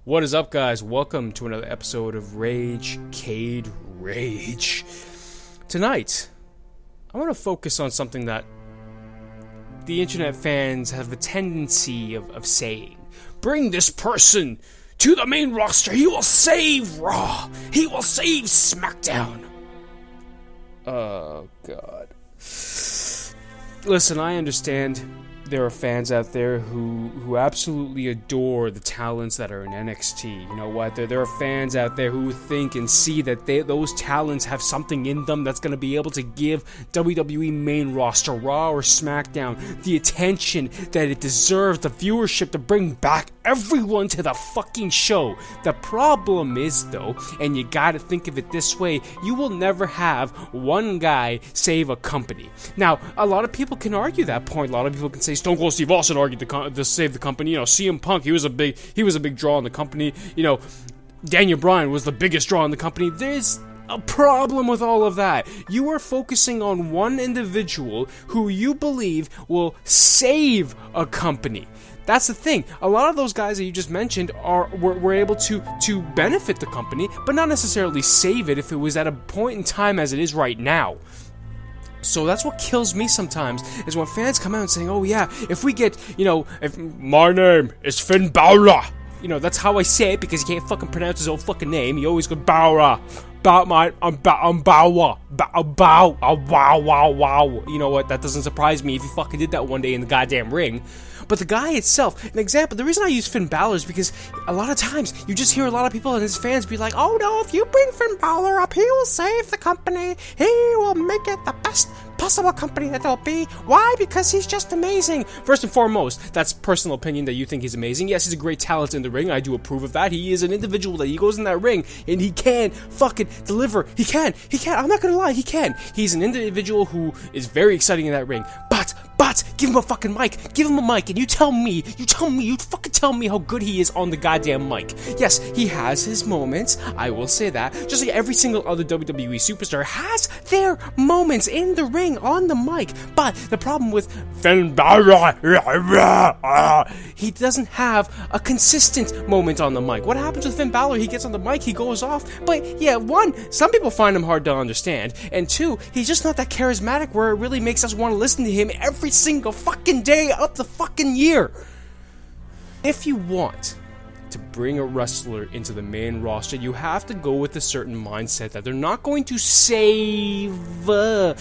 What is up, guys? Welcome to another episode of Rage Cade Rage. Tonight, I want to focus on something that the internet fans have a tendency of saying. Bring this person to the main roster. He will save Raw. He will save SmackDown. Oh, God. Listen, I understand there are fans out there who absolutely adore the talents that are in NXT. You know what? There are fans out there who think and see that those talents have something in them that's going to be able to give WWE main roster, Raw or SmackDown, the attention that it deserves, the viewership to bring back everyone to the fucking show. The problem is, though, and you gotta think of it this way, you will never have one guy save a company. Now, a lot of people can argue that point. A lot of people can say Stone Cold Steve Austin argued to save the company. You know, CM Punk, he was a big draw in the company. You know, Daniel Bryan was the biggest draw in the company. There's a problem with all of that. You are focusing on one individual who you believe will save a company. That's the thing. A lot of those guys that you just mentioned were able to benefit the company, but not necessarily save it if it was at a point in time as it is right now. So that's what kills me sometimes, is when fans come out and saying, oh yeah, if we get, if my name is Finn Balor. That's how I say it, because he can't fucking pronounce his own fucking name. He always goes, Balor. I'm Balor. Wow. You know what? That doesn't surprise me if he fucking did that one day in the goddamn ring. But the guy itself, an example, the reason I use Finn Balor is because a lot of times you just hear a lot of people and his fans be like, oh no, if you bring Finn Balor up, he will save the company. He will make it the best possible company that there'll be. Why? Because he's just amazing. First and foremost, that's personal opinion that you think he's amazing. Yes, he's a great talent in the ring. I do approve of that. He is an individual that he goes in that ring and he can fucking deliver. He can. I'm not gonna lie. He can. He's an individual who is very exciting in that ring. But give him a fucking mic. Give him a mic and you fucking tell me how good he is on the goddamn mic. Yes, he has his moments. I will say that. Just like every single other WWE superstar has their moments in the ring on the mic. But the problem with Finn Balor, he doesn't have a consistent moment on the mic. What happens with Finn Balor? He gets on the mic, he goes off. But yeah, one, some people find him hard to understand. And two, he's just not that charismatic where it really makes us want to listen to him every single fucking day of the fucking year. If you want to bring a wrestler into the main roster, you have to go with a certain mindset that they're not going to save the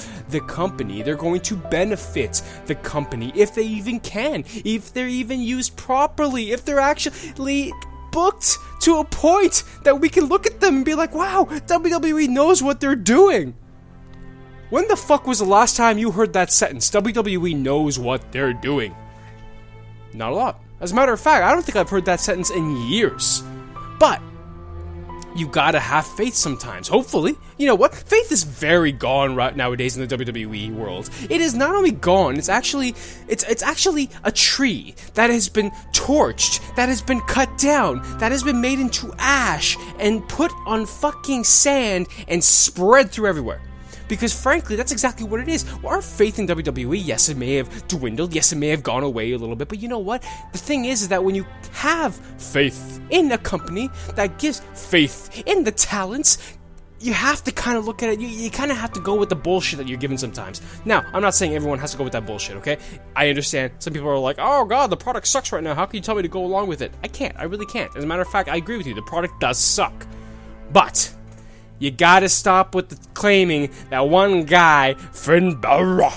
company. They're going to benefit the company if they even can, if they're even used properly, if they're actually booked to a point that we can look at them and be like, wow, WWE knows what they're doing. When the fuck was the last time you heard that sentence? WWE knows what they're doing. Not a lot. As a matter of fact, I don't think I've heard that sentence in years. But you gotta have faith sometimes. Hopefully. You know what? Faith is very gone right nowadays in the WWE world. It is not only gone, it's actually a tree that has been torched, that has been cut down, that has been made into ash and put on fucking sand and spread through everywhere. Because frankly, that's exactly what it is. Our faith in WWE, yes, it may have dwindled, yes, it may have gone away a little bit, but you know what? The thing is that when you have faith in a company that gives faith in the talents, you have to kind of look at it, you kind of have to go with the bullshit that you're given sometimes. Now, I'm not saying everyone has to go with that bullshit, okay? I understand. Some people are like, oh god, the product sucks right now, how can you tell me to go along with it? I really can't. As a matter of fact, I agree with you, the product does suck. But you gotta stop with the claiming that one guy, Finn Balor,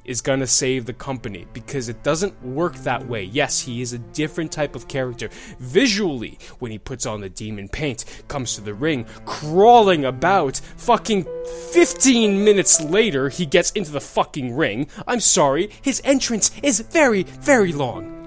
is gonna save the company, because it doesn't work that way. Yes, he is a different type of character. Visually, when he puts on the demon paint, comes to the ring, crawling about, fucking 15 minutes later, he gets into the fucking ring. I'm sorry, his entrance is very, very long.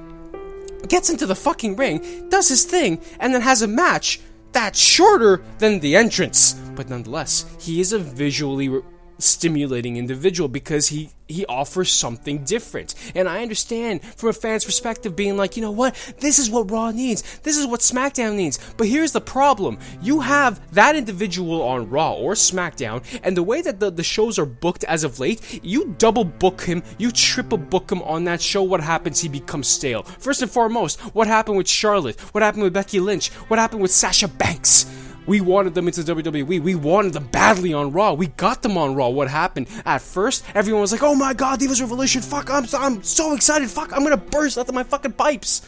Gets into the fucking ring, does his thing, and then has a match that's shorter than the entrance. But nonetheless, he is a visually stimulating individual because he offers something different. And I understand from a fan's perspective being like, you know what, this is what Raw needs, this is what SmackDown needs. But here's the problem: you have that individual on Raw or SmackDown, and the way that the shows are booked as of late, you double book him, you triple book him on that show, what happens? He becomes stale. First and foremost, what happened with Charlotte? What happened with Becky Lynch? What happened with Sasha Banks? We wanted them into WWE. We wanted them badly on Raw. We got them on Raw. What happened? At first, everyone was like, oh my god, Divas Revolution, fuck, I'm so excited, fuck, I'm gonna burst out of my fucking pipes.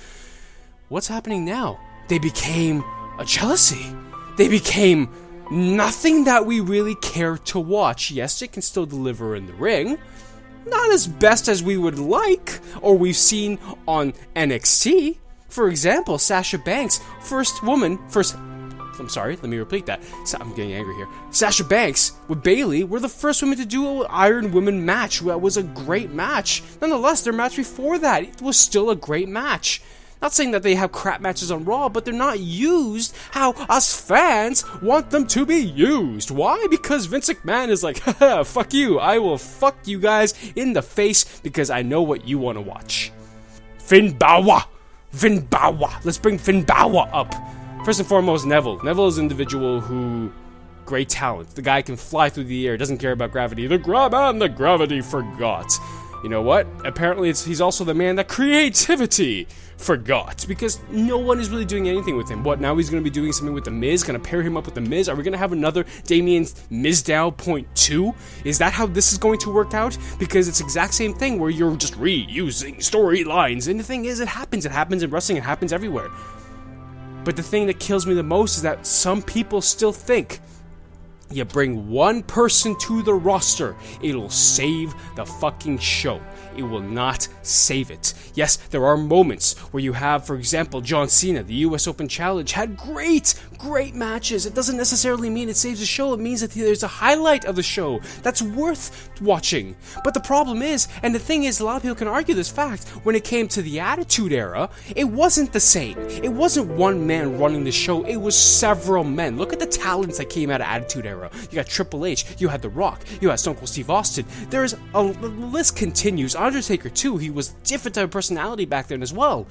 What's happening now? They became a jealousy. They became nothing that we really care to watch. Yes, they can still deliver in the ring. Not as best as we would like, or we've seen on NXT. For example, Sasha Banks, I'm sorry, let me repeat that. I'm getting angry here. Sasha Banks with Bayley were the first women to do an Iron Women match. That was a great match. Nonetheless, their match before that, it was still a great match. Not saying that they have crap matches on Raw, but they're not used how us fans want them to be used. Why? Because Vince McMahon is like, haha, fuck you. I will fuck you guys in the face because I know what you want to watch. Finn Balor. Let's bring Finn Balor up. First and foremost, Neville. Neville is an individual who... great talent. The guy can fly through the air, doesn't care about gravity. The gravity forgot. You know what? Apparently he's also the man that creativity forgot. Because no one is really doing anything with him. What, now he's going to be doing something with The Miz? Going to pair him up with The Miz? Are we going to have another Damien Mizdow .2? Is that how this is going to work out? Because it's the exact same thing where you're just reusing storylines. And the thing is, it happens. It happens in wrestling. It happens everywhere. But the thing that kills me the most is that some people still think you bring one person to the roster, it'll save the fucking show. It will not save it. Yes, there are moments where you have, for example, John Cena, the US Open Challenge, had great matches. It doesn't necessarily mean it saves the show. It means that there's a highlight of the show that's worth watching. But the problem is, and the thing is, a lot of people can argue this fact, when it came to the Attitude Era, it wasn't the same. It wasn't one man running the show. It was several men. Look at the talents that came out of Attitude Era. You got Triple H, you had The Rock, you had Stone Cold Steve Austin. The list continues. Undertaker too, he was a different type of personality back then as well.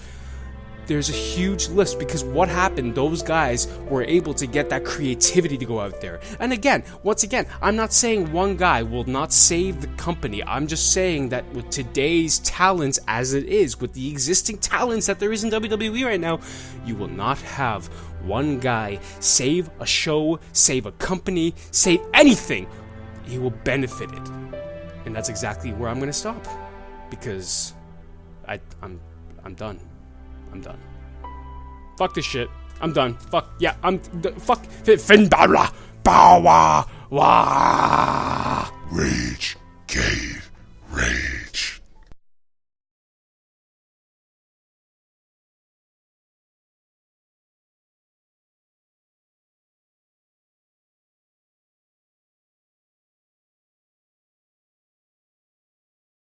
There's a huge list because what happened, those guys were able to get that creativity to go out there. And again, once again, I'm not saying one guy will not save the company. I'm just saying that with today's talents as it is, with the existing talents that there is in WWE right now, you will not have one guy save a show, save a company, save anything. He will benefit it. And that's exactly where I'm going to stop. Because I'm done. I'm done. Fuck this shit. I'm done. Fuck yeah. Fuck Finn Balor. Rage Cade.